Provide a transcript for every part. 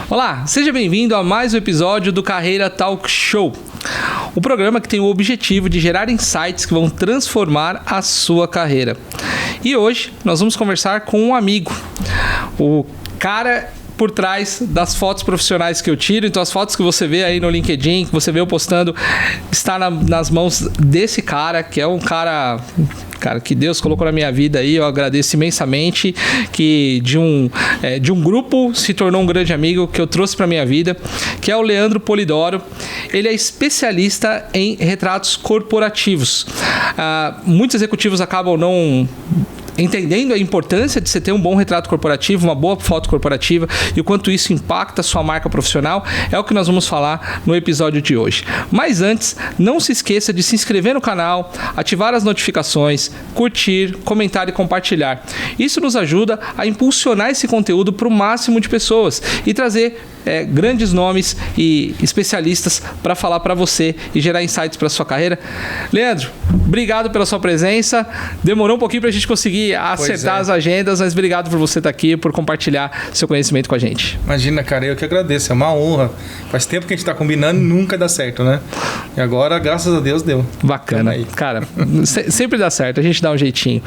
Olá, seja bem-vindo a mais um episódio do Carreira Talk Show. O programa que tem o objetivo de gerar insights que vão transformar a sua carreira. E hoje nós vamos conversar com um amigo, o cara por trás das fotos profissionais que eu tiro. Então as fotos que você vê aí no LinkedIn, que você vê eu postando, está nas mãos desse cara, que é um cara que Deus colocou na minha vida aí. Eu agradeço imensamente, que de um grupo se tornou um grande amigo que eu trouxe para minha vida, que é o Leandro Polidoro. Ele é especialista em retratos corporativos. Muitos executivos acabam não entendendo a importância de você ter um bom retrato corporativo, uma boa foto corporativa e o quanto isso impacta a sua marca profissional, é o que nós vamos falar no episódio de hoje. Mas antes, não se esqueça de se inscrever no canal, ativar as notificações, curtir, comentar e compartilhar. Isso nos ajuda a impulsionar esse conteúdo para o máximo de pessoas e trazer grandes nomes e especialistas para falar para você e gerar insights para a sua carreira. Leandro, obrigado pela sua presença. Demorou um pouquinho para a gente conseguir acertar as agendas, mas obrigado por você estar aqui, por compartilhar seu conhecimento com a gente. Imagina, cara, eu que agradeço, é uma honra. Faz tempo que a gente está combinando e nunca dá certo, né? E agora, graças a Deus, deu. Bacana. Cara, sempre dá certo, a gente dá um jeitinho.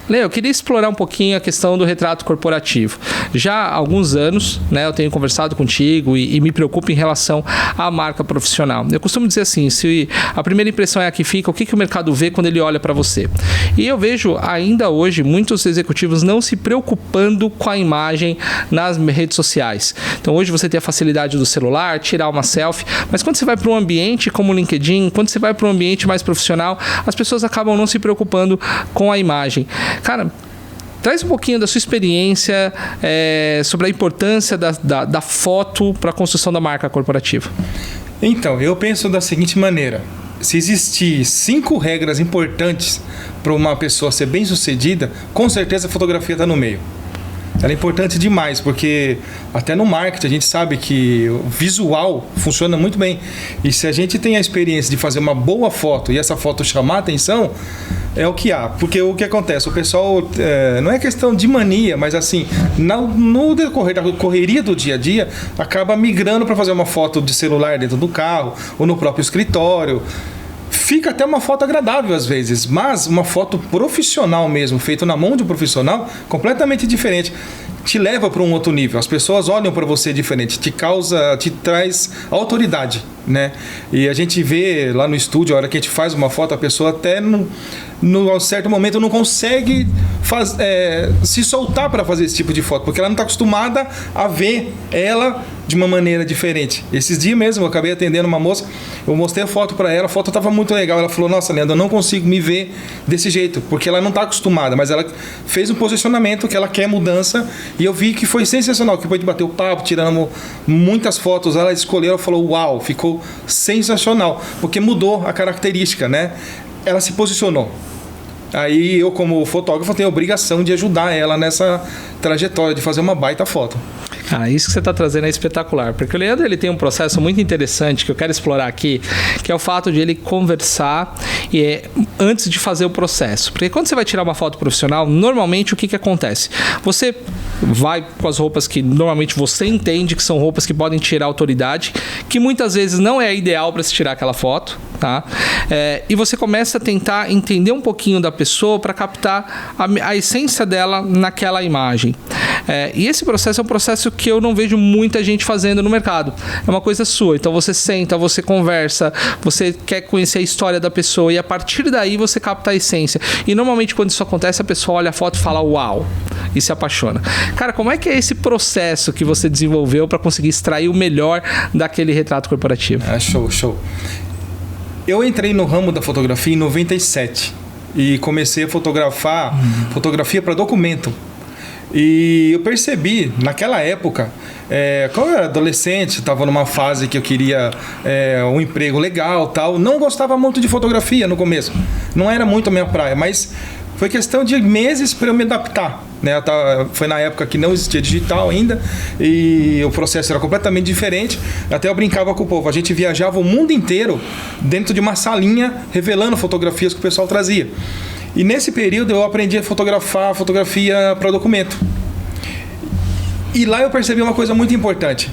Leo, eu queria explorar um pouquinho a questão do retrato corporativo. Já há alguns anos, né, eu tenho conversado contigo e me preocupo em relação à marca profissional. Eu costumo dizer assim, se a primeira impressão é a que fica, o que o mercado vê quando ele olha para você? E eu vejo ainda hoje muitos executivos não se preocupando com a imagem nas redes sociais. Então hoje você tem a facilidade do celular, tirar uma selfie, mas quando você vai para um ambiente como o LinkedIn, quando você vai para um ambiente mais profissional, as pessoas acabam não se preocupando com a imagem. Cara, traz um pouquinho da sua experiência sobre a importância da foto para a construção da marca corporativa. Então, eu penso da seguinte maneira. Se existir 5 regras importantes para uma pessoa ser bem-sucedida, com certeza a fotografia está no meio. Ela é importante demais, porque até no marketing a gente sabe que o visual funciona muito bem. E se a gente tem a experiência de fazer uma boa foto e essa foto chamar a atenção, é o que há. Porque o que acontece? O pessoal, não é questão de mania, mas assim, no decorrer da correria do dia a dia, acaba migrando para fazer uma foto de celular dentro do carro ou no próprio escritório. Fica até uma foto agradável às vezes, mas uma foto profissional mesmo, feita na mão de um profissional, completamente diferente. Te leva para um outro nível. As pessoas olham para você diferente, te traz autoridade, né? E a gente vê lá no estúdio, a hora que a gente faz uma foto, a pessoa até no certo momento não consegue se soltar para fazer esse tipo de foto, porque ela não está acostumada a ver ela de uma maneira diferente. Esses dias mesmo eu acabei atendendo uma moça, eu mostrei a foto para ela, a foto estava muito legal, ela falou, nossa, Leandro, eu não consigo me ver desse jeito, porque ela não está acostumada, mas ela fez um posicionamento que ela quer mudança, e eu vi que foi sensacional, que depois de bater o papo, tirando muitas fotos, ela escolheu, ela falou, uau, ficou sensacional, porque mudou a característica, né? Ela se posicionou. Aí eu, como fotógrafo, tenho a obrigação de ajudar ela nessa trajetória, de fazer uma baita foto. Cara, isso que você está trazendo é espetacular, porque o Leandro ele tem um processo muito interessante que eu quero explorar aqui, que é o fato de ele conversar antes de fazer o processo. Porque quando você vai tirar uma foto profissional, normalmente o que acontece? Você vai com as roupas que normalmente você entende que são roupas que podem tirar autoridade, que muitas vezes não é ideal para se tirar aquela foto, tá? E você começa a tentar entender um pouquinho da pessoa para captar a essência dela naquela imagem. E esse processo é um processo que eu não vejo muita gente fazendo no mercado. É uma coisa sua. Então você senta, você conversa, você quer conhecer a história da pessoa e a partir daí você capta a essência. E normalmente quando isso acontece, a pessoa olha a foto e fala uau, e se apaixona. Cara, como é que é esse processo que você desenvolveu para conseguir extrair o melhor daquele retrato corporativo? Show. Eu entrei no ramo da fotografia em 97 e comecei a fotografar fotografia para documento. E eu percebi, naquela época, quando eu era adolescente, estava numa fase que eu queria um emprego legal, tal, não gostava muito de fotografia no começo, não era muito a minha praia, mas foi questão de meses para eu me adaptar, né? Foi na época que não existia digital ainda e o processo era completamente diferente. Até eu brincava com o povo, a gente viajava o mundo inteiro dentro de uma salinha revelando fotografias que o pessoal trazia. E nesse período eu aprendi a fotografar fotografia para documento. E lá eu percebi uma coisa muito importante.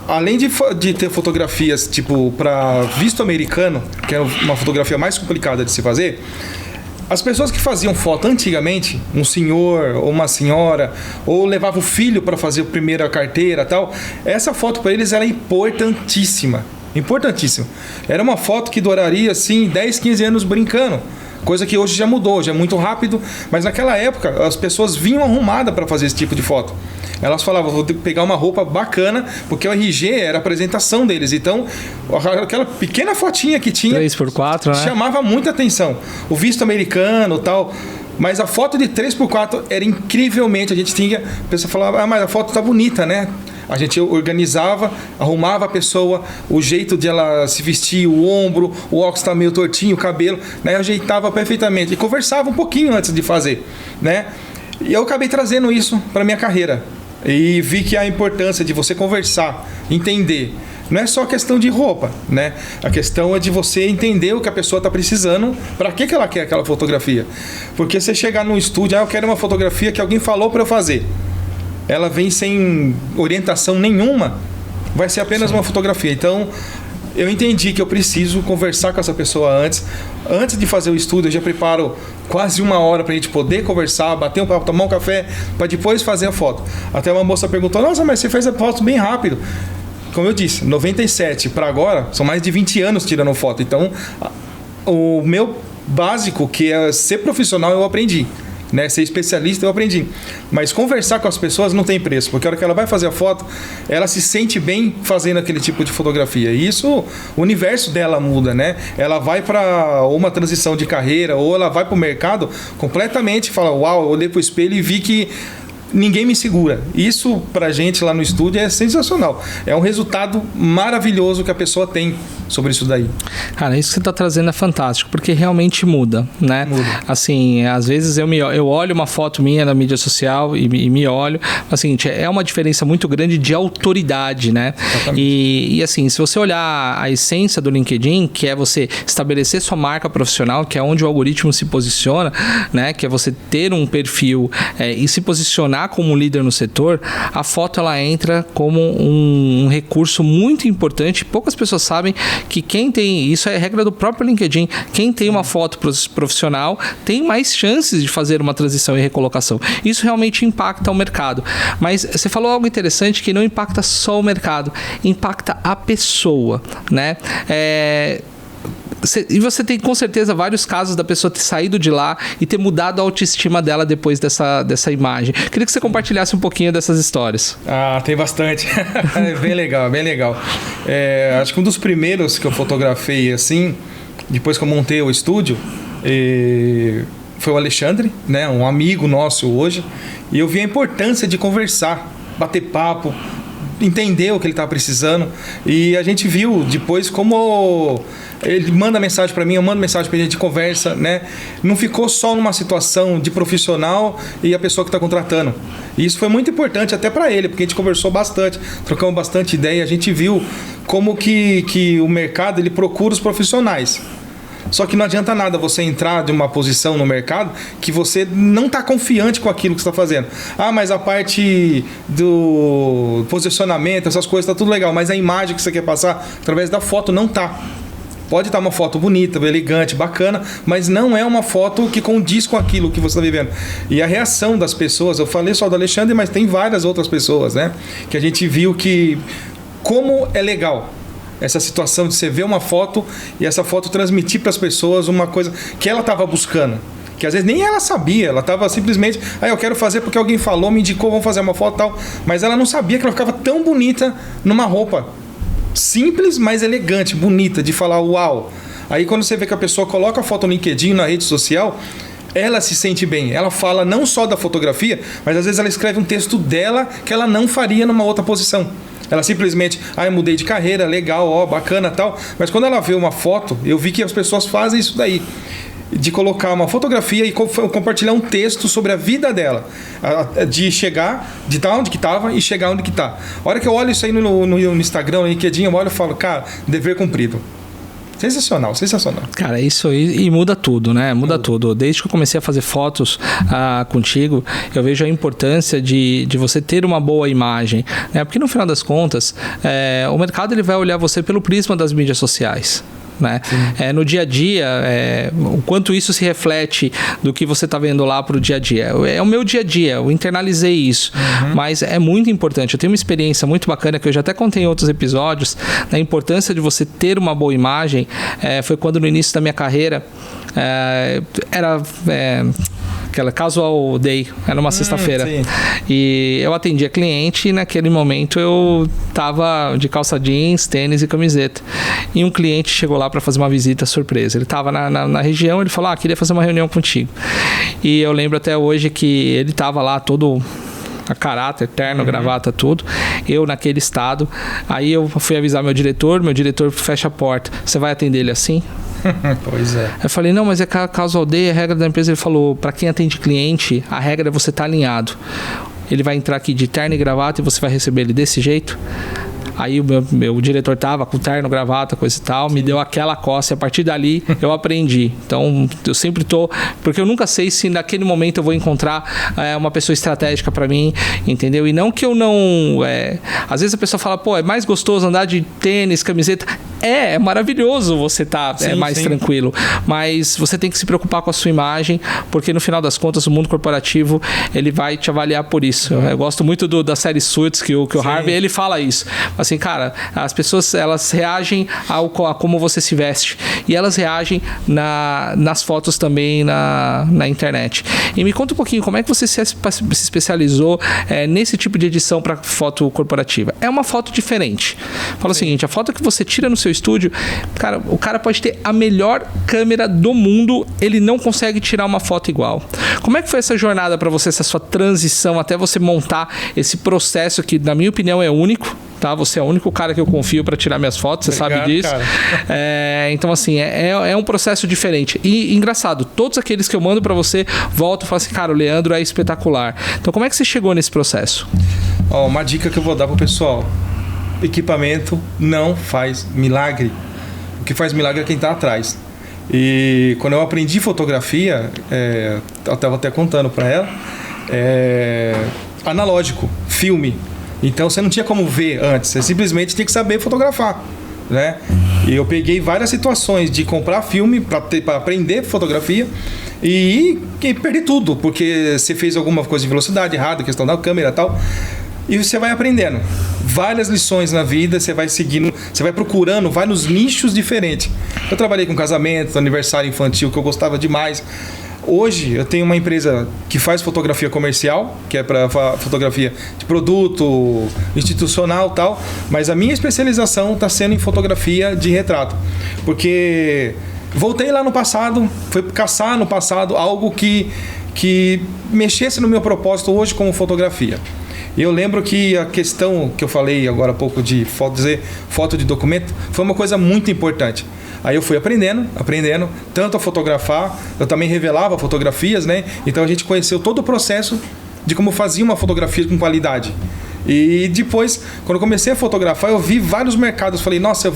Além de ter fotografias tipo para visto americano, que é uma fotografia mais complicada de se fazer, as pessoas que faziam foto antigamente, um senhor ou uma senhora, ou levava o filho para fazer a primeira carteira, tal, essa foto para eles era importantíssima, importantíssima. Era uma foto que duraria assim 10, 15 anos brincando. Coisa que hoje já mudou, já é muito rápido, mas naquela época as pessoas vinham arrumadas para fazer esse tipo de foto. Elas falavam, vou pegar uma roupa bacana, porque o RG era a apresentação deles. Então, aquela pequena fotinha que tinha 3x4, né? Chamava muita atenção. O visto americano e tal. Mas a foto de 3x4 era incrivelmente. A gente tinha. A pessoa falava, mas a foto tá bonita, né? A gente organizava, arrumava a pessoa, o jeito de ela se vestir, o ombro, o óculos tá meio tortinho, o cabelo, né? Ajeitava perfeitamente. E conversava um pouquinho antes de fazer, né? E eu acabei trazendo isso para minha carreira. E vi que a importância de você conversar, entender. Não é só questão de roupa, né? A questão é de você entender o que a pessoa está precisando, para que ela quer aquela fotografia. Porque você chegar num estúdio, eu quero uma fotografia que alguém falou para eu fazer. Ela vem sem orientação nenhuma, vai ser apenas uma fotografia. Então, eu entendi que eu preciso conversar com essa pessoa antes. Antes de fazer o estudo, eu já preparo quase 1 hora para a gente poder conversar, bater um papo, tomar um café, para depois fazer a foto. Até uma moça perguntou, nossa, mas você fez a foto bem rápido. Como eu disse, 97 para agora, são mais de 20 anos tirando foto. Então, o meu básico, que é ser profissional, eu aprendi. Né? Ser especialista eu aprendi. Mas conversar com as pessoas não tem preço, porque a hora que ela vai fazer a foto, ela se sente bem fazendo aquele tipo de fotografia. E isso, o universo dela muda, né? Ela vai para uma transição de carreira, ou ela vai para o mercado completamente e fala, uau, eu olhei para o espelho e vi que ninguém me segura. Isso pra gente lá no estúdio é sensacional. É um resultado maravilhoso que a pessoa tem sobre isso daí. Cara, isso que você tá trazendo é fantástico, porque realmente muda, né? Muda. Assim, às vezes eu olho uma foto minha na mídia social e me olho, assim, é uma diferença muito grande de autoridade, né? E assim, se você olhar a essência do LinkedIn, que é você estabelecer sua marca profissional, que é onde o algoritmo se posiciona, né? Que é você ter um perfil e se posicionar como líder no setor, a foto ela entra como um recurso muito importante. Poucas pessoas sabem que quem tem, isso é regra do próprio LinkedIn, quem tem uma foto profissional tem mais chances de fazer uma transição e recolocação. Isso realmente impacta o mercado. Mas você falou algo interessante que não impacta só o mercado, impacta a pessoa, né? E você tem com certeza vários casos da pessoa ter saído de lá e ter mudado a autoestima dela depois dessa imagem. Queria que você compartilhasse um pouquinho dessas histórias. Tem bastante. É bem legal, bem legal. Acho que um dos primeiros que eu fotografei assim, depois que eu montei o estúdio, foi o Alexandre, né? Um amigo nosso hoje. E eu vi a importância de conversar, bater papo, entender o que ele estava precisando. E a gente viu depois como ele manda mensagem para mim, eu mando mensagem para ele, a gente conversa, né? Não ficou só numa situação de profissional e a pessoa que está contratando. E isso foi muito importante até para ele, porque a gente conversou bastante, trocamos bastante ideia, a gente viu como que o mercado ele procura os profissionais. Só que não adianta nada você entrar de uma posição no mercado que você não está confiante com aquilo que você está fazendo. Mas a parte do posicionamento, essas coisas, está tudo legal, mas a imagem que você quer passar através da foto não está. Pode estar uma foto bonita, elegante, bacana, mas não é uma foto que condiz com aquilo que você está vivendo. E a reação das pessoas, eu falei só do Alexandre, mas tem várias outras pessoas, né? Que a gente viu que como é legal essa situação de você ver uma foto e essa foto transmitir para as pessoas uma coisa que ela estava buscando. Que às vezes nem ela sabia, ela estava simplesmente, eu quero fazer porque alguém falou, me indicou, vamos fazer uma foto e tal. Mas ela não sabia que ela ficava tão bonita numa roupa simples, mas elegante, bonita, de falar uau. Aí quando você vê que a pessoa coloca a foto no LinkedIn, na rede social, ela se sente bem. Ela fala não só da fotografia, mas às vezes ela escreve um texto dela que ela não faria numa outra posição. Ela simplesmente, eu mudei de carreira, legal, bacana tal. Mas quando ela vê uma foto, eu vi que as pessoas fazem isso daí. De colocar uma fotografia e compartilhar um texto sobre a vida dela. De chegar, de estar onde que estava e chegar onde que está. A hora que eu olho isso aí no Instagram, no LinkedIn, eu olho e falo, cara, dever cumprido. Sensacional, sensacional. Cara, isso aí e muda tudo, né? Muda tudo. Desde que eu comecei a fazer fotos contigo, eu vejo a importância de você ter uma boa imagem, né? Porque no final das contas, o mercado ele vai olhar você pelo prisma das mídias sociais. Né? No dia a dia, o quanto isso se reflete do que você está vendo lá para o dia a dia. É o meu dia a dia, eu internalizei isso. Mas é muito importante. Eu tenho uma experiência muito bacana que eu já até contei em outros episódios, da importância de você ter uma boa imagem. Foi quando no início da minha carreira era aquela casual day, era uma sexta-feira. E eu atendia cliente e naquele momento eu tava de calça jeans, tênis e camiseta. E um cliente chegou lá para fazer uma visita surpresa. Ele tava na região, ele falou, queria fazer uma reunião contigo. E eu lembro até hoje que ele tava lá todo a caráter, terno, gravata, tudo. Eu naquele estado. Aí eu fui avisar meu diretor fecha a porta. Você vai atender ele assim? Pois é. Eu falei, não, mas é casual day, a regra da empresa. Ele falou, para quem atende cliente, a regra é você estar alinhado. Ele vai entrar aqui de terno e gravata e você vai receber ele desse jeito. Aí o meu diretor tava com terno, gravata, coisa e tal, me deu aquela coça e a partir dali eu aprendi. Então eu sempre porque eu nunca sei se naquele momento eu vou encontrar uma pessoa estratégica para mim, entendeu? E não que eu não... às vezes a pessoa fala, é mais gostoso andar de tênis, camiseta. É maravilhoso você tá mais tranquilo, mas você tem que se preocupar com a sua imagem, porque no final das contas o mundo corporativo ele vai te avaliar por isso. Eu gosto muito da série Suits, que o Harvey ele fala isso. Assim, cara, as pessoas elas reagem a como você se veste e elas reagem nas fotos também na internet. E me conta um pouquinho, como é que você se especializou nesse tipo de edição para foto corporativa? É uma foto diferente. Fala o seguinte, a foto que você tira no seu estúdio, cara, o cara pode ter a melhor câmera do mundo, ele não consegue tirar uma foto igual. Como é que foi essa jornada para você, essa sua transição até você montar esse processo que, na minha opinião, é único? Tá? Você é o único cara que eu confio para tirar minhas fotos, você sabe disso. Então, assim, é um processo diferente. E engraçado, todos aqueles que eu mando para você voltam e falam assim, cara, o Leandro é espetacular. Então, como é que você chegou nesse processo? Uma dica que eu vou dar pro pessoal: equipamento não faz milagre. O que faz milagre é quem tá atrás. E quando eu aprendi fotografia, eu estava até contando para ela, analógico, filme. Então você não tinha como ver antes, você simplesmente tinha que saber fotografar, né? E eu peguei várias situações de comprar filme para aprender fotografia e perder tudo, porque você fez alguma coisa de velocidade errada, questão da câmera e tal. E você vai aprendendo várias lições na vida, você vai seguindo, você vai procurando vários nichos diferentes. Eu trabalhei com casamento, aniversário infantil, que eu gostava demais. Hoje eu tenho uma empresa que faz fotografia comercial, que é para fotografia de produto, institucional e tal, mas a minha especialização está sendo em fotografia de retrato, porque voltei lá no passado, fui caçar no passado algo que mexesse no meu propósito hoje como fotografia. E eu lembro que a questão que eu falei agora há pouco de foto de documento foi uma coisa muito importante. Aí eu fui aprendendo, tanto a fotografar, eu também revelava fotografias, né? Então a gente conheceu todo o processo de como fazia uma fotografia com qualidade. E depois, quando eu comecei a fotografar, eu vi vários mercados, falei, nossa,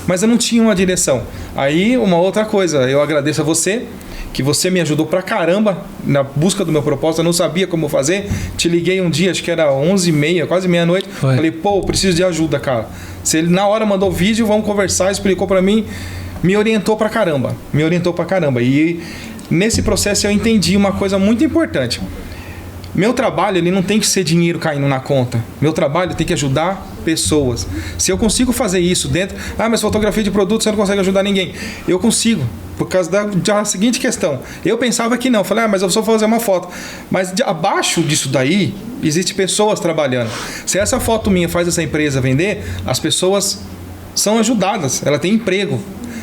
mas eu não tinha uma direção. Aí, uma outra coisa, eu agradeço a você, que você me ajudou pra caramba na busca do meu propósito, eu não sabia como fazer, te liguei um dia, acho que era 11h30, quase meia-noite, falei, preciso de ajuda, cara. Se ele na hora mandou vídeo, vamos conversar, explicou pra mim, me orientou pra caramba. E nesse processo eu entendi uma coisa muito importante. Meu trabalho, ele não tem que ser dinheiro caindo na conta. Meu trabalho tem que ajudar pessoas. Se eu consigo fazer isso dentro... mas fotografia de produto você não consegue ajudar ninguém. Eu consigo, por causa da seguinte questão. Eu pensava que não. Falei, mas eu só vou fazer uma foto. Mas abaixo disso daí, existem pessoas trabalhando. Se essa foto minha faz essa empresa vender, as pessoas são ajudadas. Ela tem emprego.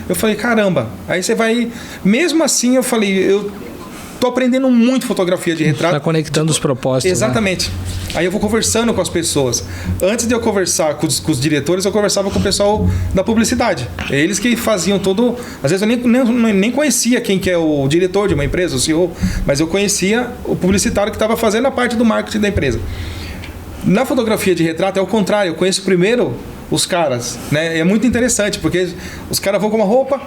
Eu falei, caramba. Aí você vai... Mesmo assim, eu falei... Eu tô aprendendo muito fotografia de retrato. Tá conectando os propósitos. Exatamente. Né? Aí eu vou conversando com as pessoas. Antes de eu conversar com os diretores, eu conversava com o pessoal da publicidade. Eles que faziam todo... Às vezes eu nem conhecia quem que é o diretor de uma empresa, o CEO, mas eu conhecia o publicitário que estava fazendo a parte do marketing da empresa. Na fotografia de retrato é o contrário. Eu conheço primeiro os caras, né? É muito interessante, porque os caras vão com uma roupa,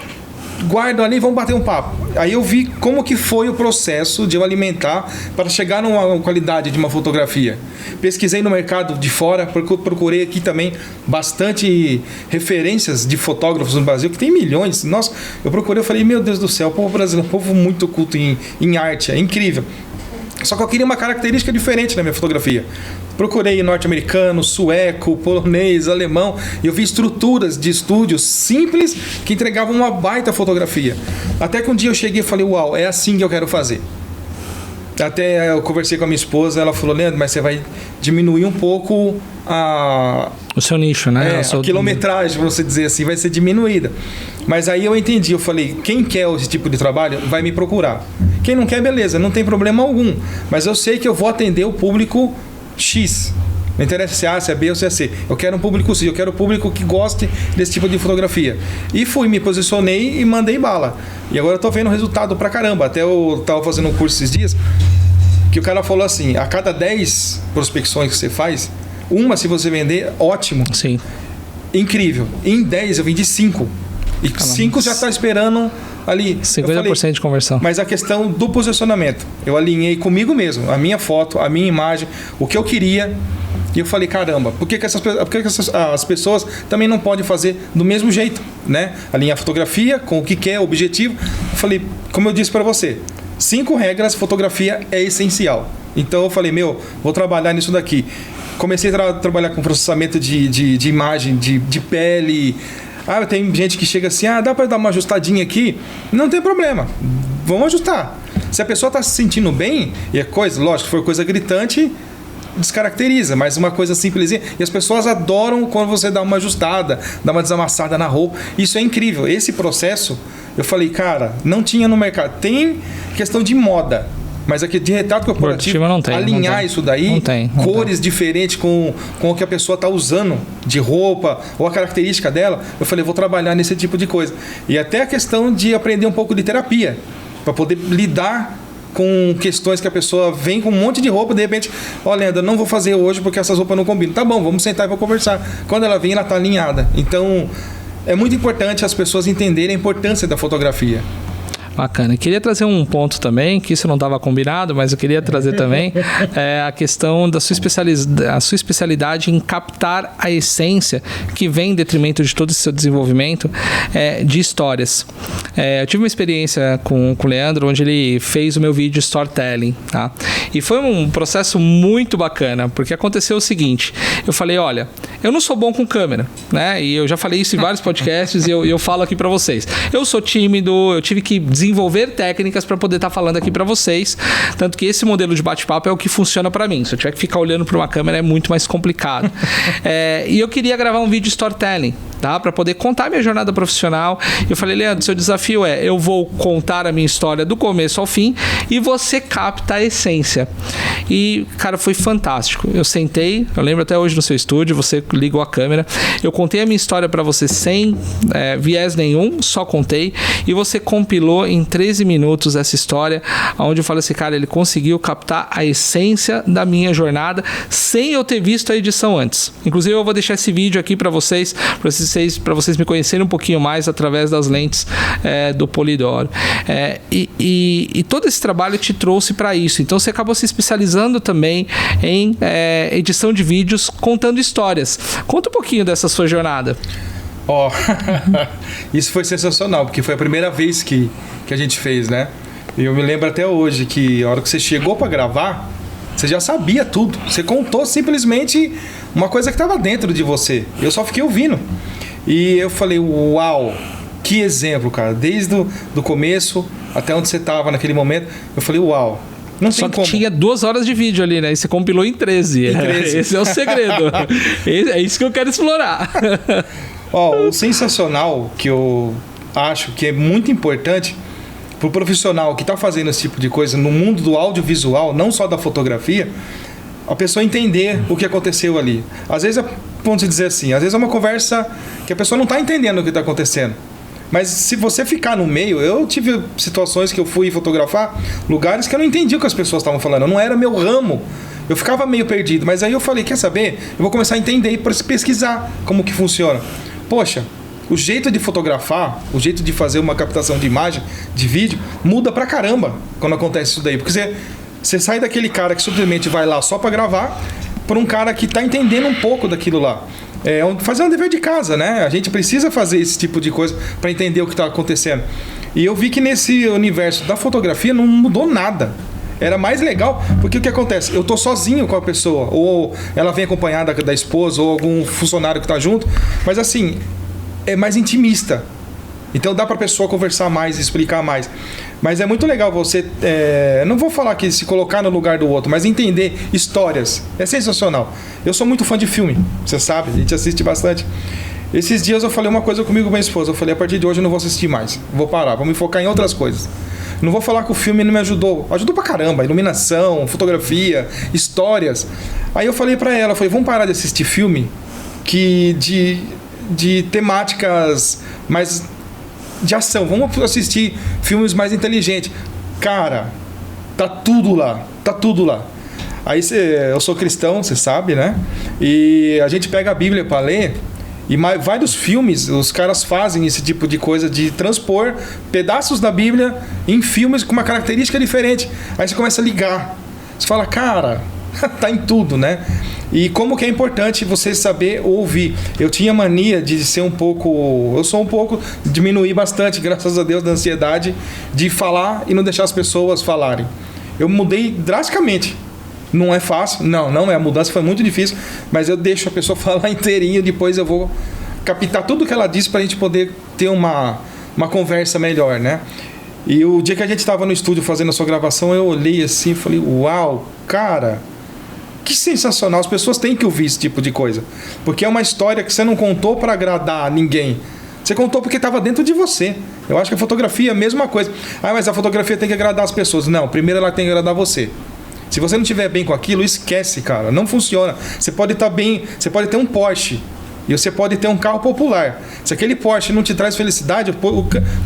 guardam ali e vão bater um papo. Aí eu vi como que foi o processo de eu alimentar para chegar numa qualidade de uma fotografia. Pesquisei no mercado de fora, procurei aqui também bastante referências de fotógrafos no Brasil, que tem milhões. Nossa, eu procurei, eu falei, meu Deus do céu, o povo brasileiro é um povo muito culto em arte, é incrível. Só que eu queria uma característica diferente na minha fotografia. Procurei norte-americano, sueco, polonês, alemão, e eu vi estruturas de estúdios simples que entregavam uma baita fotografia. Até que um dia eu cheguei e falei, uau, é assim que eu quero fazer. Até eu conversei com a minha esposa, ela falou, Leandro, mas você vai diminuir um pouco o seu nicho, né? A quilometragem, vamos dizer assim, vai ser diminuída. Mas aí eu entendi, eu falei, quem quer esse tipo de trabalho vai me procurar. Quem não quer, beleza, não tem problema algum. Mas eu sei que eu vou atender o público X. Não interessa se é A, se é B ou se é C. Eu quero um público C, eu quero um público que goste desse tipo de fotografia. E fui, me posicionei e mandei bala. E agora eu tô vendo resultado pra caramba. Até eu tava fazendo um curso esses dias, que o cara falou assim, a cada 10 prospecções que você faz, uma se você vender, ótimo. Sim. Incrível. Em 10 eu vendi 5. E 5 já tá esperando ali. 50% de conversão. Mas a questão do posicionamento. Eu alinhei comigo mesmo. A minha foto, a minha imagem, o que eu queria. E eu falei, caramba, por que as pessoas também não podem fazer do mesmo jeito, né? Alinhar a fotografia com o que quer, o objetivo. Eu falei, como eu disse para você, 5 regras, fotografia é essencial. Então eu falei, vou trabalhar nisso daqui. Comecei a trabalhar com processamento de imagem, de pele. Tem gente que chega assim, dá para dar uma ajustadinha aqui? Não tem problema, vamos ajustar. Se a pessoa está se sentindo bem, e é coisa, lógico, se for coisa gritante, descaracteriza, mas uma coisa simplesinha. E as pessoas adoram quando você dá uma ajustada, dá uma desamassada na roupa. Isso é incrível. Esse processo, eu falei, cara, não tinha no mercado. Tem questão de moda, mas aqui de retrato corporativo, alinhar isso daí, cores diferentes com o que a pessoa está usando de roupa ou a característica dela, eu falei, vou trabalhar nesse tipo de coisa. E até a questão de aprender um pouco de terapia, para poder lidar com questões que a pessoa vem com um monte de roupa, de repente, Leandro, não vou fazer hoje porque essas roupas não combinam. Tá bom, vamos sentar e vou conversar. Quando ela vem, ela está alinhada. Então, é muito importante as pessoas entenderem a importância da fotografia. Bacana. Queria trazer um ponto também, que isso não estava combinado, mas eu queria trazer também a questão da sua especialidade em captar a essência que vem em detrimento de todo esse seu desenvolvimento de histórias. Eu tive uma experiência com o Leandro, onde ele fez o meu vídeo Storytelling, tá? E foi um processo muito bacana, porque aconteceu o seguinte, eu falei, olha, eu não sou bom com câmera, né? E eu já falei isso em vários podcasts e eu falo aqui para vocês. Eu sou tímido, eu tive que desenvolver técnicas para poder estar falando aqui para vocês, tanto que esse modelo de bate-papo é o que funciona para mim. Se eu tiver que ficar olhando para uma câmera é muito mais complicado. E eu queria gravar um vídeo storytelling, tá? Para poder contar minha jornada profissional. Eu falei, Leandro, seu desafio eu vou contar a minha história do começo ao fim e você capta a essência. E, cara, foi fantástico. Eu sentei, eu lembro até hoje no seu estúdio, você ligou a câmera, eu contei a minha história para você sem viés nenhum, só contei, e você compilou em 13 minutos essa história, onde eu falei assim, cara, ele conseguiu captar a essência da minha jornada sem eu ter visto a edição antes. Inclusive, eu vou deixar esse vídeo aqui para vocês me conhecerem um pouquinho mais através das lentes do Polidoro. E todo esse trabalho te trouxe para isso. Então, você acabou se especializando também em edição de vídeos contando histórias. Conta um pouquinho dessa sua jornada. Isso foi sensacional, porque foi a primeira vez que a gente fez, né? E eu me lembro até hoje que a hora que você chegou para gravar, você já sabia tudo. Você contou simplesmente uma coisa que estava dentro de você. Eu só fiquei ouvindo. E eu falei, uau, que exemplo, cara. Desde o começo até onde você estava naquele momento, eu falei, uau. Não Só tem que como. tinha 2 horas de vídeo ali, né? E você compilou em 13. Esse é o segredo. É isso que eu quero explorar. O sensacional que eu acho que é muito importante para o profissional que está fazendo esse tipo de coisa no mundo do audiovisual, não só da fotografia, a pessoa entender o que aconteceu ali. Às vezes, vamos dizer assim, às vezes é uma conversa que a pessoa não está entendendo o que está acontecendo. Mas se você ficar no meio, eu tive situações que eu fui fotografar lugares que eu não entendi o que as pessoas estavam falando, não era meu ramo. Eu ficava meio perdido, mas aí eu falei, quer saber? Eu vou começar a entender e pesquisar como que funciona. Poxa, o jeito de fotografar, o jeito de fazer uma captação de imagem, de vídeo, muda pra caramba quando acontece isso daí. Porque você sai daquele cara que simplesmente vai lá só pra gravar, para um cara que tá entendendo um pouco daquilo lá. Fazer um dever de casa, né? A gente precisa fazer esse tipo de coisa para entender o que tá acontecendo. E eu vi que nesse universo da fotografia não mudou nada. Era mais legal, porque o que acontece? Eu tô sozinho com a pessoa, ou ela vem acompanhada da esposa, ou algum funcionário que tá junto, mas assim, é mais intimista. Então dá pra pessoa conversar mais, explicar mais. Mas é muito legal você, não vou falar que se colocar no lugar do outro, mas entender histórias. É sensacional. Eu sou muito fã de filme, você sabe, a gente assiste bastante. Esses dias eu falei uma coisa comigo com minha esposa, eu falei, a partir de hoje eu não vou assistir mais, vou parar, vou me focar em outras coisas. Não vou falar que o filme não me ajudou. Ajudou pra caramba. Iluminação, fotografia, histórias. Aí eu falei pra ela, vamos parar de assistir filme de temáticas mais de ação. Vamos assistir filmes mais inteligentes. Cara, tá tudo lá. Tá tudo lá. Aí eu sou cristão, você sabe, né? E a gente pega a Bíblia pra ler. E vários filmes, os caras fazem esse tipo de coisa de transpor pedaços da Bíblia em filmes com uma característica diferente. Aí você começa a ligar. Você fala, cara, tá em tudo, né? E como que é importante você saber ouvir. Eu tinha mania de ser diminuir bastante, graças a Deus, da ansiedade de falar e não deixar as pessoas falarem. Eu mudei drasticamente. Não é fácil, não é. A mudança foi muito difícil, mas eu deixo a pessoa falar inteirinho, depois eu vou captar tudo que ela disse pra gente poder ter uma conversa melhor, né? E o dia que a gente estava no estúdio fazendo a sua gravação, eu olhei assim e falei, uau, cara, que sensacional. As pessoas têm que ouvir esse tipo de coisa, porque é uma história que você não contou para agradar ninguém. Você contou porque estava dentro de você. Eu acho que a fotografia é a mesma coisa. Mas a fotografia tem que agradar as pessoas. Não, primeiro ela tem que agradar você. Se você não estiver bem com aquilo, esquece, cara. Não funciona. Você pode estar bem, você pode ter um Porsche e você pode ter um carro popular. Se aquele Porsche não te traz felicidade,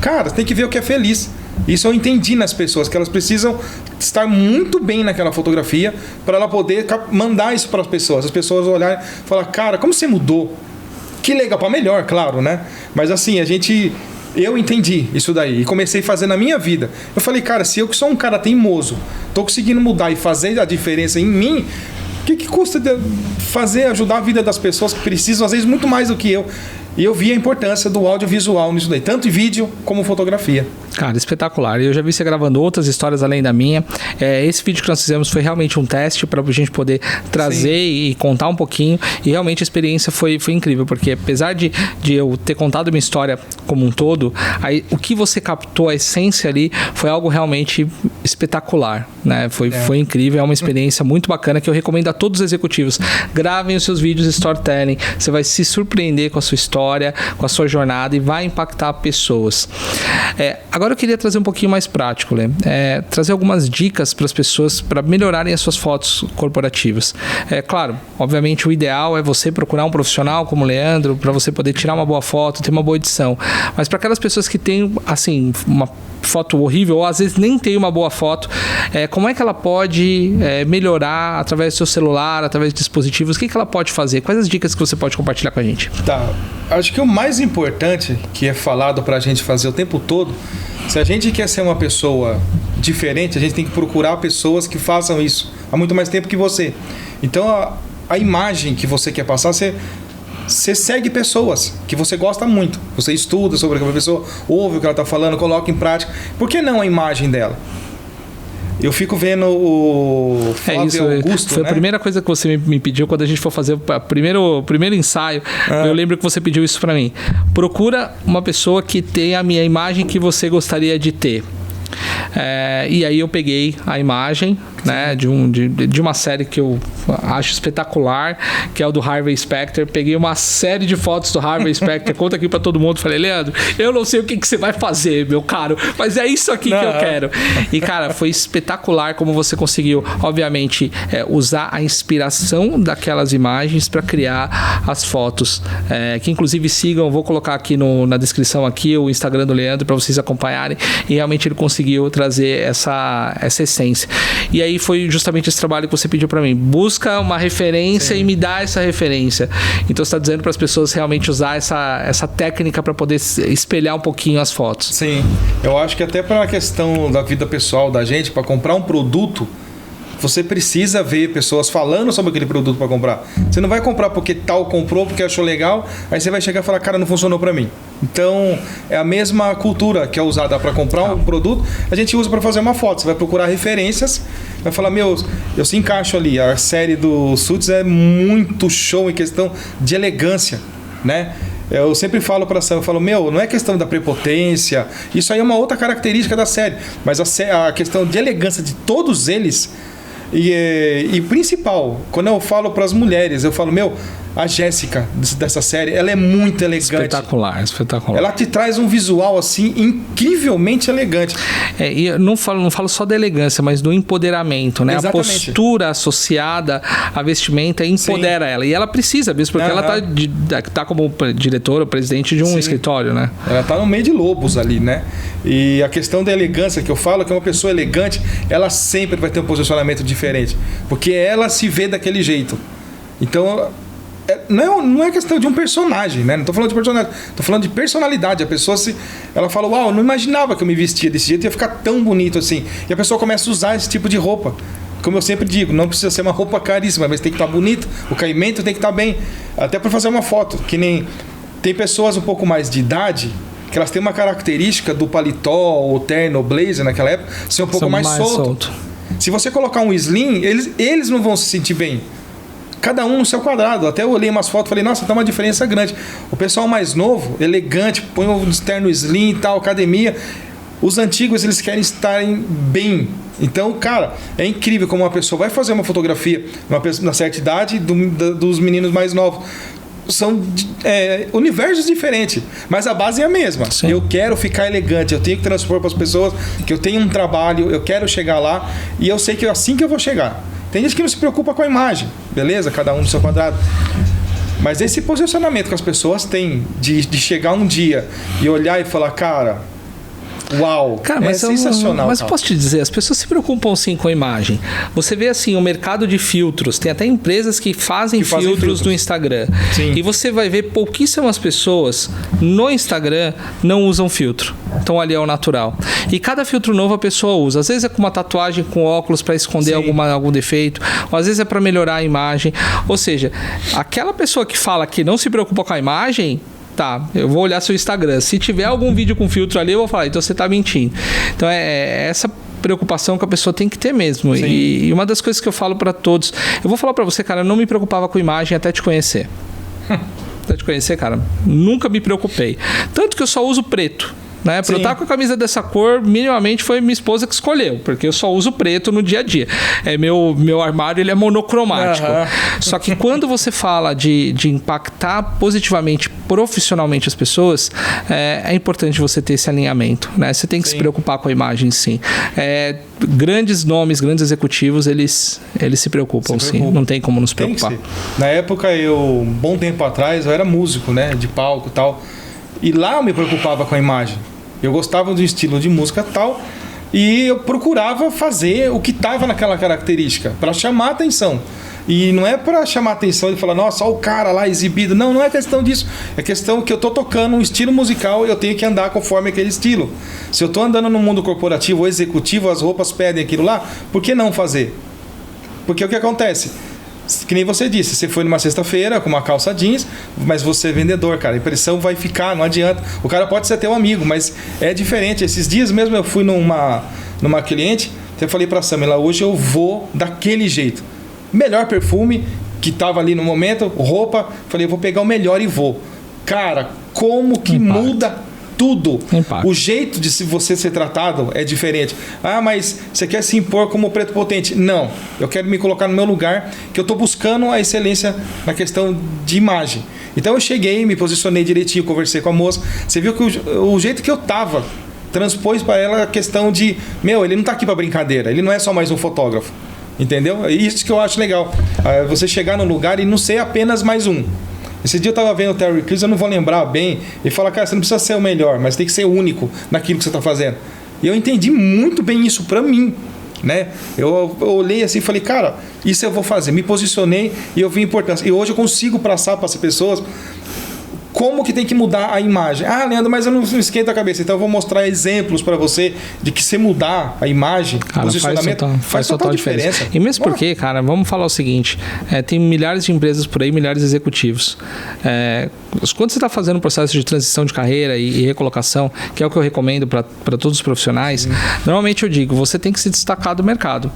cara, tem que ver o que é feliz. Isso eu entendi nas pessoas, que elas precisam estar muito bem naquela fotografia para ela poder mandar isso para as pessoas. As pessoas olharem e falar, cara, como você mudou? Que legal, para melhor, claro, né? Mas assim, eu entendi isso daí e comecei a fazer na minha vida. Eu falei, cara, se eu que sou um cara teimoso, tô conseguindo mudar e fazer a diferença em mim, o que custa ajudar a vida das pessoas que precisam, às vezes, muito mais do que eu? E eu vi a importância do audiovisual nisso daí, tanto em vídeo como fotografia. Cara, espetacular. Eu já vi você gravando outras histórias além da minha. Esse vídeo que nós fizemos foi realmente um teste para a gente poder trazer e contar um pouquinho. E realmente a experiência foi incrível, porque apesar de eu ter contado minha história como um todo, aí, o que você captou, a essência ali, foi algo realmente espetacular, né? Foi incrível, é uma experiência muito bacana que eu recomendo a todos os executivos. Gravem os seus vídeos de storytelling, você vai se surpreender com a sua história, com a sua jornada e vai impactar pessoas. Agora eu queria trazer um pouquinho mais prático, Lê. Trazer algumas dicas para as pessoas para melhorarem as suas fotos corporativas. Claro, obviamente o ideal é você procurar um profissional como o Leandro para você poder tirar uma boa foto, ter uma boa edição. Mas para aquelas pessoas que têm, assim, uma foto horrível ou às vezes nem tem uma boa foto, como é que ela pode melhorar através do seu celular, através de dispositivos? O que ela pode fazer? Quais as dicas que você pode compartilhar com a gente? Tá, acho que o mais importante que é falado pra gente fazer o tempo todo, se a gente quer ser uma pessoa diferente, a gente tem que procurar pessoas que façam isso há muito mais tempo que você. Então a imagem que você quer passar, você segue pessoas que você gosta muito. Você estuda sobre aquela pessoa, ouve o que ela está falando, coloca em prática. Por que não a imagem dela? Eu fico vendo o Flávio Augusto, foi né? A primeira coisa que você me pediu quando a gente for fazer o primeiro ensaio. Eu lembro que você pediu isso para mim. Procura uma pessoa que tenha a minha imagem que você gostaria de ter. E aí eu peguei a imagem, né, de uma série que eu acho espetacular, que é o do Harvey Specter. Peguei uma série de fotos do Harvey Specter, conta aqui pra todo mundo. Falei, Leandro, eu não sei o que você vai fazer, meu caro, mas é isso aqui que eu quero. E cara, foi espetacular como você conseguiu, obviamente, usar a inspiração daquelas imagens para criar as fotos, que inclusive sigam, vou colocar aqui na descrição aqui o Instagram do Leandro para vocês acompanharem. E realmente ele conseguiu trazer essa essência. E aí aí foi justamente esse trabalho que você pediu para mim. Busca uma referência e me dá essa referência. Então você está dizendo para as pessoas realmente usar essa técnica para poder espelhar um pouquinho as fotos. Sim, eu acho que até para a questão da vida pessoal da gente, para comprar um produto, você precisa ver pessoas falando sobre aquele produto para comprar. Você não vai comprar porque tal comprou, porque achou legal, aí você vai chegar e falar, cara, não funcionou para mim. Então, é a mesma cultura que é usada para comprar um produto, a gente usa para fazer uma foto. Você vai procurar referências, vai falar, eu se encaixo ali. A série do Suits é muito show em questão de elegância, né? Eu sempre falo para a Sam, não é questão da prepotência, isso aí é uma outra característica da série, mas a questão de elegância de todos eles. E principal, quando eu falo para as mulheres, eu falo, a Jéssica dessa série, ela é muito elegante. Espetacular. Ela te traz um visual assim incrivelmente elegante. E eu não falo só da elegância, mas do empoderamento, né? Exatamente. A postura associada à vestimenta empodera ela. E ela precisa mesmo, porque ela tá como diretora ou presidente de um escritório, né? Ela tá no meio de lobos ali, né? E a questão da elegância que eu falo, que uma pessoa elegante, ela sempre vai ter um posicionamento diferente, porque ela se vê daquele jeito. Então, não é questão de um personagem, né? Não tô falando de personagem, tô falando de personalidade. A pessoa ela fala, uau, eu não imaginava que eu me vestia desse jeito, ia ficar tão bonito assim. E a pessoa começa a usar esse tipo de roupa. Como eu sempre digo, não precisa ser uma roupa caríssima, mas tem que estar bonito, o caimento tem que estar bem. Até para fazer uma foto, que nem tem pessoas um pouco mais de idade, que elas têm uma característica do paletó, ou terno, ou blazer naquela época, ser um pouco mais solto. Se você colocar um slim, eles não vão se sentir bem. Cada um no seu quadrado. Até eu olhei umas fotos e falei, nossa, tá uma diferença grande. O pessoal mais novo, elegante, põe um terno slim e tal, academia. Os antigos, eles querem estarem bem. Então, cara, é incrível como uma pessoa vai fazer uma fotografia na certa idade dos meninos mais novos. São universos diferentes, mas a base é a mesma. Sim. Eu quero ficar elegante, eu tenho que transpor para as pessoas que eu tenho um trabalho, eu quero chegar lá e eu sei que é assim que eu vou chegar. Tem gente que não se preocupa com a imagem, beleza? Cada um no seu quadrado. Mas esse posicionamento que as pessoas têm de chegar um dia e olhar e falar, cara, uau, cara, mas sensacional. Mas posso te dizer, as pessoas se preocupam sim com a imagem. Você vê assim, o mercado de filtros, tem até empresas que fazem filtros no Instagram. Sim. E você vai ver pouquíssimas pessoas no Instagram não usam filtro. Então ali é o natural. E cada filtro novo a pessoa usa. Às vezes é com uma tatuagem com óculos para esconder algum defeito, ou às vezes é para melhorar a imagem. Ou seja, aquela pessoa que fala que não se preocupa com a imagem, tá, eu vou olhar seu Instagram. Se tiver algum vídeo com filtro ali, eu vou falar, então você tá mentindo. Então é essa preocupação que a pessoa tem que ter mesmo. E uma das coisas que eu falo para todos, eu vou falar para você, cara, eu não me preocupava com imagem até te conhecer. Até te conhecer, cara, nunca me preocupei. Tanto que eu só uso preto. Né? Pra eu estar com a camisa dessa cor, minimamente foi minha esposa que escolheu, porque eu só uso preto no dia a dia. Meu armário ele é monocromático. Só que quando você fala de impactar positivamente, profissionalmente as pessoas, é importante você ter esse alinhamento. Né? Você tem que se preocupar com a imagem, sim. Grandes nomes, grandes executivos, eles se preocupam, sim. Não tem como nos preocupar. Na época, um bom tempo atrás, eu era músico, né? De palco e tal. E lá eu me preocupava com a imagem. Eu gostava do estilo de música tal e eu procurava fazer o que estava naquela característica para chamar a atenção. E não é para chamar a atenção e falar, nossa, olha o cara lá exibido. Não é questão disso. É questão que eu tô tocando um estilo musical e eu tenho que andar conforme aquele estilo. Se eu tô andando no mundo corporativo ou executivo, as roupas pedem aquilo lá, por que não fazer? Porque o que acontece? Que nem você disse, você foi numa sexta-feira com uma calça jeans, mas você é vendedor, cara. A impressão vai ficar, não adianta. O cara pode ser teu amigo, mas é diferente. Esses dias mesmo eu fui numa cliente, eu falei pra Samela, hoje eu vou daquele jeito. Melhor perfume que tava ali no momento, roupa, falei, eu vou pegar o melhor e vou. Cara, como que muda tudo. O jeito de você ser tratado é diferente. Ah, mas você quer se impor como preto potente? Não. Eu quero me colocar no meu lugar, que eu estou buscando a excelência na questão de imagem. Então eu cheguei, me posicionei direitinho, conversei com a moça. Você viu que o jeito que eu tava transpôs para ela a questão de, ele não tá aqui para brincadeira, ele não é só mais um fotógrafo. Entendeu? É isso que eu acho legal. Você chegar no lugar e não ser apenas mais um. Esse dia eu tava vendo o Terry Crews, eu não vou lembrar bem, e fala, cara, você não precisa ser o melhor, mas tem que ser único naquilo que você tá fazendo. E eu entendi muito bem isso pra mim. né? Eu olhei assim e falei, cara, isso eu vou fazer. Me posicionei e eu vi a importância. E hoje eu consigo passar para as pessoas como que tem que mudar a imagem. Ah, Leandro, mas eu não esquento a cabeça. Então eu vou mostrar exemplos para você de que se mudar a imagem, o posicionamento, faz total diferença. E mesmo porque, cara, vamos falar o seguinte, tem milhares de empresas por aí, milhares de executivos. Quando você está fazendo um processo de transição de carreira e recolocação, que é o que eu recomendo para todos os profissionais, normalmente eu digo, você tem que se destacar do mercado.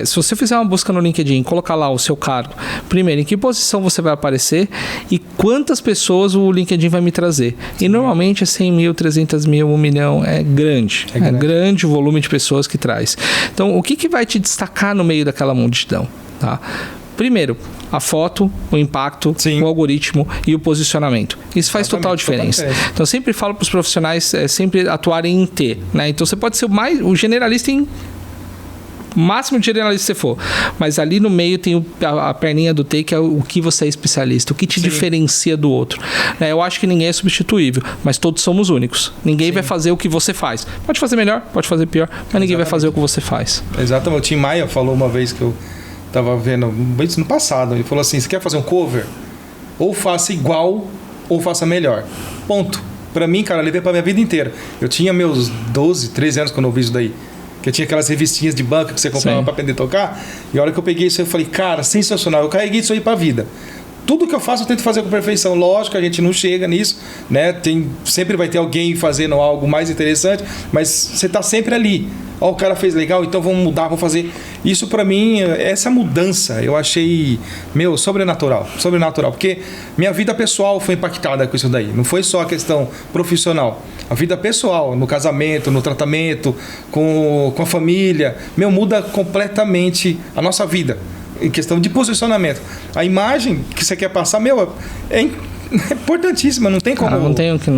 Se você fizer uma busca no LinkedIn, colocar lá o seu cargo, primeiro, em que posição você vai aparecer e quantas pessoas o LinkedIn vai me trazer. E normalmente é 100 mil, 300 mil, 1 milhão. É grande. É grande o volume de pessoas que traz. Então, o que vai te destacar no meio daquela multidão? Tá? Primeiro, a foto, o impacto, o algoritmo e o posicionamento. Isso faz total diferença. Então, eu sempre falo para os profissionais sempre atuarem em T. Né? Então, você pode ser o generalista em máximo de generalista que você for, mas ali no meio tem a perninha do T, que é o que você é especialista, o que te diferencia do outro. Eu acho que ninguém é substituível, mas todos somos únicos. Ninguém vai fazer o que você faz. Pode fazer melhor, pode fazer pior, mas ninguém vai fazer o que você faz. Exatamente. O Tim Maia falou uma vez que eu estava vendo, no passado, ele falou assim, você quer fazer um cover? Ou faça igual, ou faça melhor. Ponto. Pra mim, cara, eu levei pra minha vida inteira. Eu tinha meus 12, 13 anos quando eu vi isso daí. Que eu tinha aquelas revistinhas de banca que você comprava para aprender a tocar. E a hora que eu peguei isso, eu falei, cara, sensacional. Eu carreguei isso aí para a vida. Tudo que eu faço, eu tento fazer com perfeição. Lógico, a gente não chega nisso, né? Sempre vai ter alguém fazendo algo mais interessante, mas você está sempre ali. Ó, o cara fez legal, então vamos mudar, vamos fazer. Isso para mim, essa mudança, eu achei, sobrenatural. Sobrenatural, porque minha vida pessoal foi impactada com isso daí. Não foi só a questão profissional. A vida pessoal, no casamento, no tratamento, com a família, muda completamente a nossa vida. Em questão de posicionamento. A imagem que você quer passar, é importantíssima, não tem como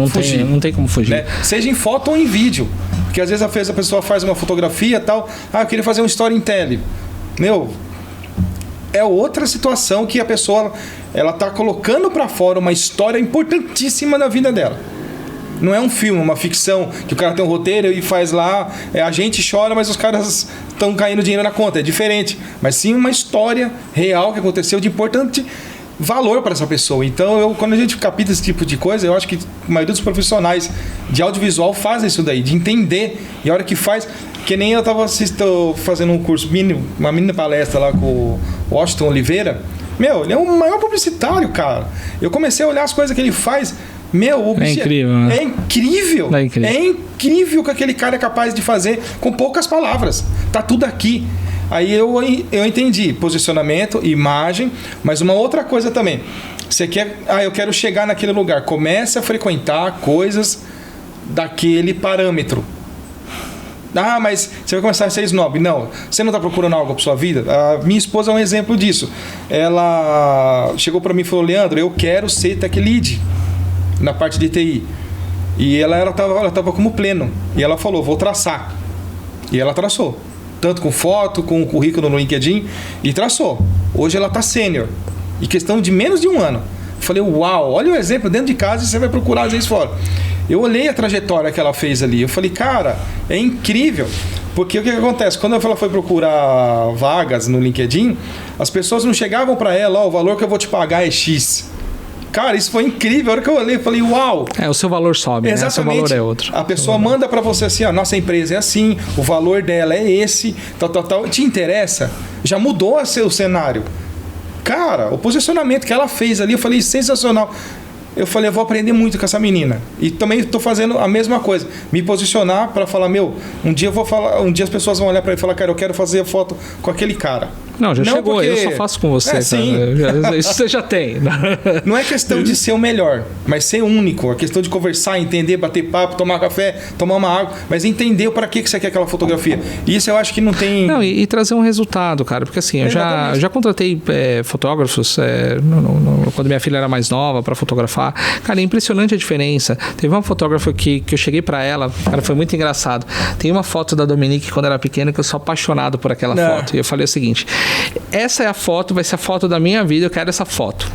fugir. Não tem como fugir. Né? Seja em foto ou em vídeo. Porque às vezes a pessoa faz uma fotografia e tal, eu queria fazer um storytelling. É outra situação que a pessoa ela tá colocando para fora uma história importantíssima na vida dela. Não é um filme, uma ficção, que o cara tem um roteiro e faz lá, a gente chora, mas os caras estão caindo dinheiro na conta. É diferente. Mas sim uma história real que aconteceu de importante valor para essa pessoa. Então, quando a gente capta esse tipo de coisa, eu acho que a maioria dos profissionais de audiovisual fazem isso daí, de entender. E a hora que faz... Que nem eu estava fazendo um curso, uma mini palestra lá com o Washington Oliveira. Ele é o maior publicitário, cara. Eu comecei a olhar as coisas que ele faz... é incrível, né? É incrível. É incrível o que aquele cara é capaz de fazer com poucas palavras. Tá tudo aqui. Aí eu entendi posicionamento, imagem, mas uma outra coisa também. Você quer, eu quero chegar naquele lugar. Comece a frequentar coisas daquele parâmetro. Mas você vai começar a ser snob. Não, você não está procurando algo para sua vida? A minha esposa é um exemplo disso. Ela chegou para mim e falou, Leandro, eu quero ser tech lead na parte de TI. E ela tava como pleno. E ela falou, vou traçar. E ela traçou. Tanto com foto, com o currículo no LinkedIn. E traçou. Hoje ela está sênior. E questão de menos de um ano. Falei, uau, olha o exemplo dentro de casa e você vai procurar às vezes fora. Eu olhei a trajetória que ela fez ali. Eu falei, cara, é incrível. Porque o que acontece? Quando ela foi procurar vagas no LinkedIn, as pessoas não chegavam para ela, o valor que eu vou te pagar é X. Cara, isso foi incrível. A hora que eu olhei, eu falei, uau. O seu valor sobe, né? O seu valor é outro. A pessoa manda para você assim, nossa empresa é assim, o valor dela é esse, tal. Te interessa? Já mudou o seu cenário. Cara, o posicionamento que ela fez ali, eu falei, sensacional. Eu falei, eu vou aprender muito com essa menina. E também estou fazendo a mesma coisa. Me posicionar para falar, um dia as pessoas vão olhar para mim e falar, cara, eu quero fazer a foto com aquele cara. Não, chegou, porque... eu só faço com você. Sim. Isso você já tem. Não é questão de ser o melhor, mas ser único. É questão de conversar, entender, bater papo, tomar café, tomar uma água, mas entender para que você quer aquela fotografia. E isso eu acho que não tem... Não, e trazer um resultado, cara. Porque assim, eu já contratei fotógrafos quando minha filha era mais nova para fotografar. Cara, é impressionante a diferença. Teve uma fotógrafa que eu cheguei para ela, cara, foi muito engraçado. Tem uma foto da Dominique quando era pequena que eu sou apaixonado por aquela foto. E eu falei o seguinte... Essa é a foto, vai ser a foto da minha vida, eu quero essa foto.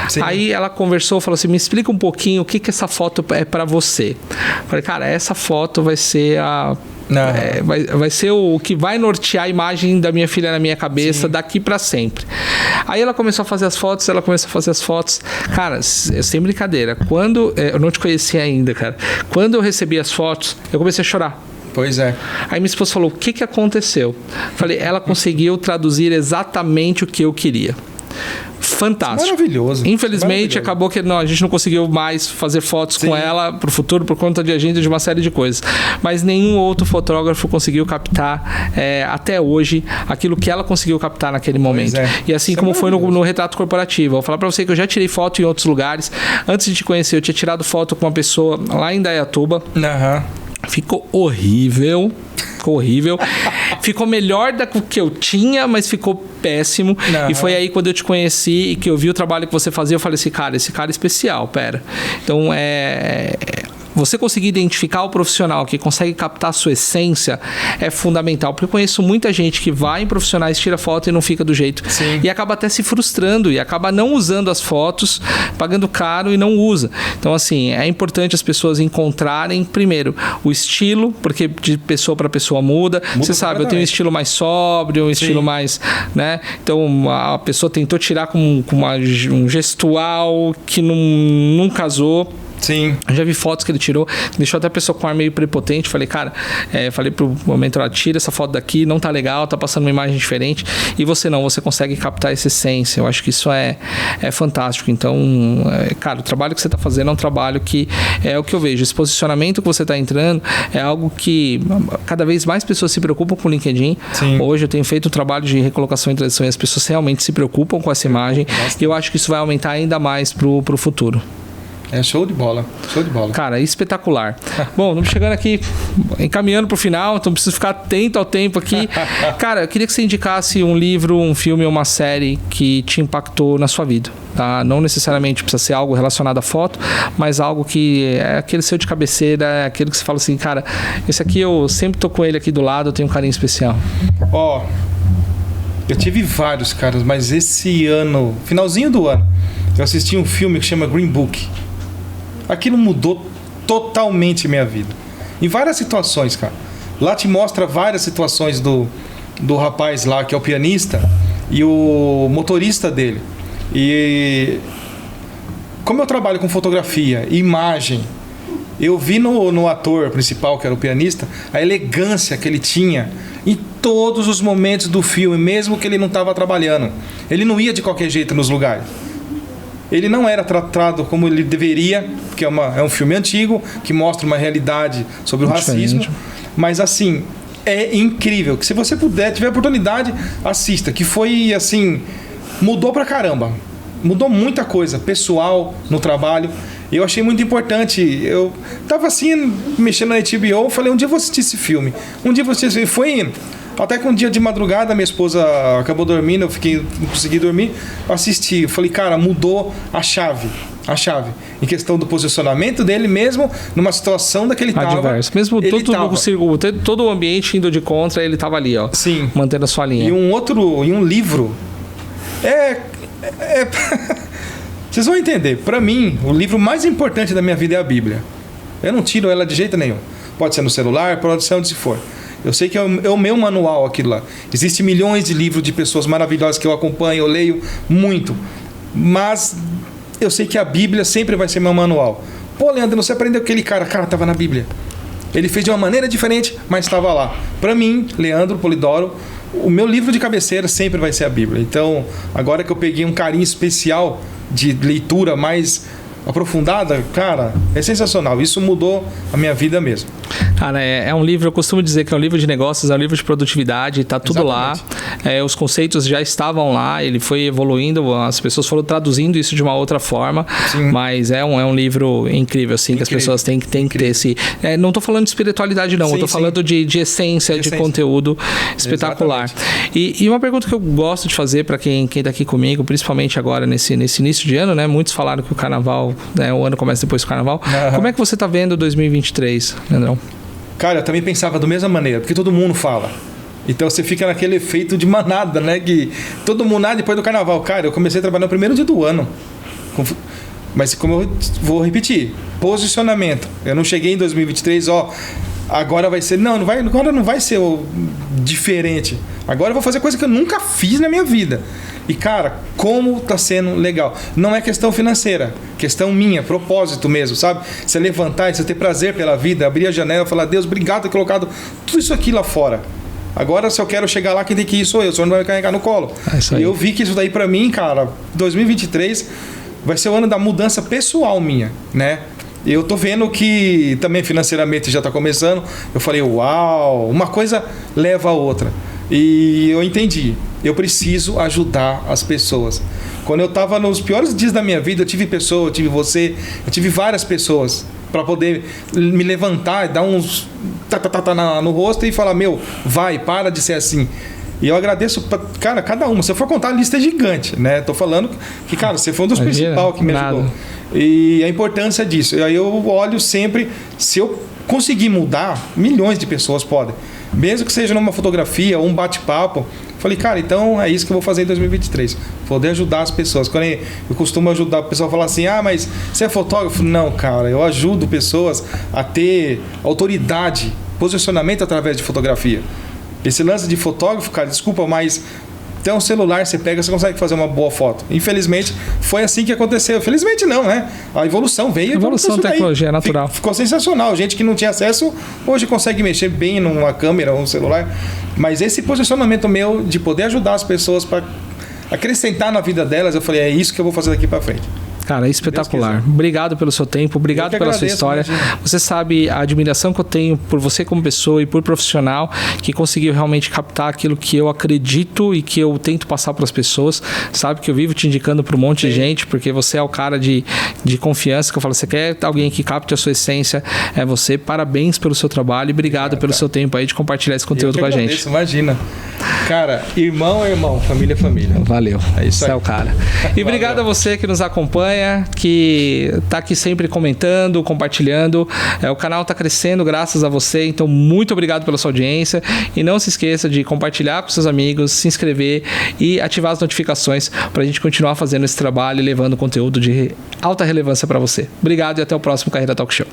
Sim. Aí ela conversou, falou assim, me explica um pouquinho o que essa foto é pra você. Eu falei, cara, essa foto vai ser a Vai ser o que vai nortear a imagem da minha filha na minha cabeça daqui pra sempre. Aí ela começou a fazer as fotos, Cara, sem brincadeira, quando... eu não te conhecia ainda, cara. Quando eu recebi as fotos, eu comecei a chorar. Pois é. Aí minha esposa falou, o que aconteceu? Falei, ela conseguiu traduzir exatamente o que eu queria. Fantástico. Maravilhoso. Infelizmente, acabou que a gente não conseguiu mais fazer fotos com ela pro futuro por conta de agenda de uma série de coisas. Mas nenhum outro fotógrafo conseguiu captar até hoje aquilo que ela conseguiu captar naquele momento. E assim como foi no retrato corporativo. Eu vou falar pra você que eu já tirei foto em outros lugares. Antes de te conhecer, eu tinha tirado foto com uma pessoa lá em Indaiatuba. Ficou horrível. Ficou melhor do que eu tinha, mas ficou péssimo. E foi aí quando eu te conheci e que eu vi o trabalho que você fazia, eu falei assim, cara, esse cara é especial, pera. Então, você conseguir identificar o profissional que consegue captar a sua essência é fundamental, porque eu conheço muita gente que vai em profissionais, tira foto e não fica do jeito. E acaba até se frustrando e acaba não usando as fotos, pagando caro e não usa. Então, assim, é importante as pessoas encontrarem, primeiro, o estilo, porque de pessoa para pessoa muda. Você sabe, eu tenho um estilo mais sóbrio, um estilo mais, né? Então, a pessoa tentou tirar com um gestual que não casou. Eu já vi fotos que ele tirou, deixou até a pessoa com um ar meio prepotente. Falei, cara, falei pro momento, tira essa foto daqui, não tá legal, tá passando uma imagem diferente. E você consegue captar essa essência. Eu acho que isso é fantástico. Então, cara, o trabalho que você tá fazendo é um trabalho que é o que eu vejo. Esse posicionamento que você tá entrando é algo que cada vez mais pessoas se preocupam com o LinkedIn. Hoje eu tenho feito um trabalho de recolocação e transição e as pessoas realmente se preocupam com essa imagem. E eu acho que isso vai aumentar ainda mais pro futuro. Show de bola. Cara, espetacular. Bom, estamos chegando aqui, encaminhando pro final, então preciso ficar atento ao tempo aqui. Cara, eu queria que você indicasse um livro, um filme ou uma série que te impactou na sua vida, tá? Não necessariamente precisa ser algo relacionado à foto, mas algo que é aquele seu de cabeceira, é aquele que você fala assim, cara, esse aqui eu sempre tô com ele aqui do lado, eu tenho um carinho especial. Eu tive vários, caras, mas esse ano, finalzinho do ano, eu assisti um filme que chama Green Book. Aquilo mudou totalmente minha vida. Em várias situações, cara. Lá te mostra várias situações do rapaz lá, que é o pianista, e o motorista dele. E como eu trabalho com fotografia e imagem, eu vi no ator principal, que era o pianista, a elegância que ele tinha em todos os momentos do filme, mesmo que ele não estava trabalhando. Ele não ia de qualquer jeito nos lugares. Ele não era tratado como ele deveria, porque é um filme antigo, que mostra uma realidade sobre o racismo. Mas, assim, é incrível. Que se você tiver oportunidade, assista. Que foi, assim, mudou pra caramba. Mudou muita coisa, pessoal, no trabalho. Eu achei muito importante. Eu tava, assim, mexendo na HBO, falei, um dia eu vou assistir esse filme. Foi... Até que um dia de madrugada, minha esposa acabou dormindo, não consegui dormir, eu falei, cara, mudou a chave. Em questão do posicionamento dele mesmo, numa situação daquele tava. Adverso. Mesmo todo o ambiente indo de contra, ele tava ali, ó. Mantendo a sua linha. E um livro. Vocês vão entender. Pra mim, o livro mais importante da minha vida é a Bíblia. Eu não tiro ela de jeito nenhum. Pode ser no celular, pode ser onde se for. Eu sei que é o meu manual aquilo lá. Existem milhões de livros de pessoas maravilhosas que eu acompanho, eu leio muito. Mas eu sei que a Bíblia sempre vai ser meu manual. Pô, Leandro, você aprendeu aquele cara? Cara, estava na Bíblia. Ele fez de uma maneira diferente, mas estava lá. Para mim, Leandro Polidoro, o meu livro de cabeceira sempre vai ser a Bíblia. Então, agora que eu peguei um carinho especial de leitura mais aprofundada, cara, é sensacional. Isso mudou a minha vida mesmo. Cara, é um livro, eu costumo dizer que é um livro de negócios, é um livro de produtividade, tá tudo lá. Os conceitos já estavam lá, ele foi evoluindo, as pessoas foram traduzindo isso de uma outra forma, mas é um livro incrível, assim, que as pessoas têm que ter esse... não tô falando de espiritualidade, não, eu tô falando de essência, de conteúdo espetacular. E uma pergunta que eu gosto de fazer para quem tá aqui comigo, principalmente agora nesse início de ano, né? Muitos falaram que o carnaval, o ano começa depois do carnaval. Como é que você tá vendo 2023, Leandrão? Cara, eu também pensava da mesma maneira, porque todo mundo fala. Então você fica naquele efeito de manada, né? Que todo mundo, depois do carnaval. Cara, eu comecei a trabalhar no primeiro dia do ano. Mas como eu vou repetir, posicionamento. Eu não cheguei em 2023, agora vai ser... Não, agora não vai ser diferente. Agora eu vou fazer coisa que eu nunca fiz na minha vida. E, cara, como tá sendo legal. Não é questão financeira, questão minha, propósito mesmo, sabe? Você levantar e você ter prazer pela vida, abrir a janela e falar, Deus, obrigado por ter colocado tudo isso aqui lá fora. Agora, se eu quero chegar lá, quem tem que ir sou eu, o senhor não vai me carregar no colo. E eu vi que isso daí pra mim, cara, 2023 vai ser o ano da mudança pessoal minha, né? Eu tô vendo que também financeiramente já tá começando. Eu falei, uau, uma coisa leva a outra. E eu entendi, eu preciso ajudar as pessoas. Quando eu estava nos piores dias da minha vida, eu tive pessoa, eu tive você, eu tive várias pessoas para poder me levantar, dar uns no rosto e falar, meu, vai, para de ser assim. E eu agradeço, cara, cada uma. Se eu for contar, a lista é gigante, né? Tô falando que, cara, você foi um dos principais que me ajudou. E a importância disso. E aí eu olho sempre, se eu conseguir mudar, milhões de pessoas podem. Mesmo que seja numa fotografia ou um bate-papo. Falei, cara, então é isso que eu vou fazer em 2023. Poder ajudar as pessoas. Quando eu costumo ajudar o pessoal a falar assim, ah, mas você é fotógrafo? Não, cara, eu ajudo pessoas a ter autoridade, posicionamento através de fotografia. Esse lance de fotógrafo, cara, desculpa, mas tem um celular, você pega, você consegue fazer uma boa foto. Infelizmente, foi assim que aconteceu. Felizmente não, né? A evolução veio. A evolução da tecnologia é natural. Ficou sensacional. Gente que não tinha acesso, hoje consegue mexer bem numa câmera ou um celular. Mas esse posicionamento meu de poder ajudar as pessoas para acrescentar na vida delas, eu falei, é isso que eu vou fazer daqui para frente. Cara, é espetacular. Obrigado pelo seu tempo, obrigado pela sua história. Imagina. Você sabe a admiração que eu tenho por você como pessoa e por profissional que conseguiu realmente captar aquilo que eu acredito e que eu tento passar para as pessoas. Sabe que eu vivo te indicando para um monte de gente, porque você é o cara de confiança que eu falo, você quer alguém que capte a sua essência, é você. Parabéns pelo seu trabalho e obrigado pelo seu tempo aí de compartilhar esse conteúdo com a gente. Imagina. Cara, irmão é irmão, família é família. Valeu. É isso aí. Você é o cara. E obrigado a você que nos acompanha, que tá aqui sempre comentando, compartilhando. O canal tá crescendo graças a você, então muito obrigado pela sua audiência e não se esqueça de compartilhar com seus amigos, se inscrever e ativar as notificações pra gente continuar fazendo esse trabalho e levando conteúdo de alta relevância para você. Obrigado e até o próximo Carreira Talk Show.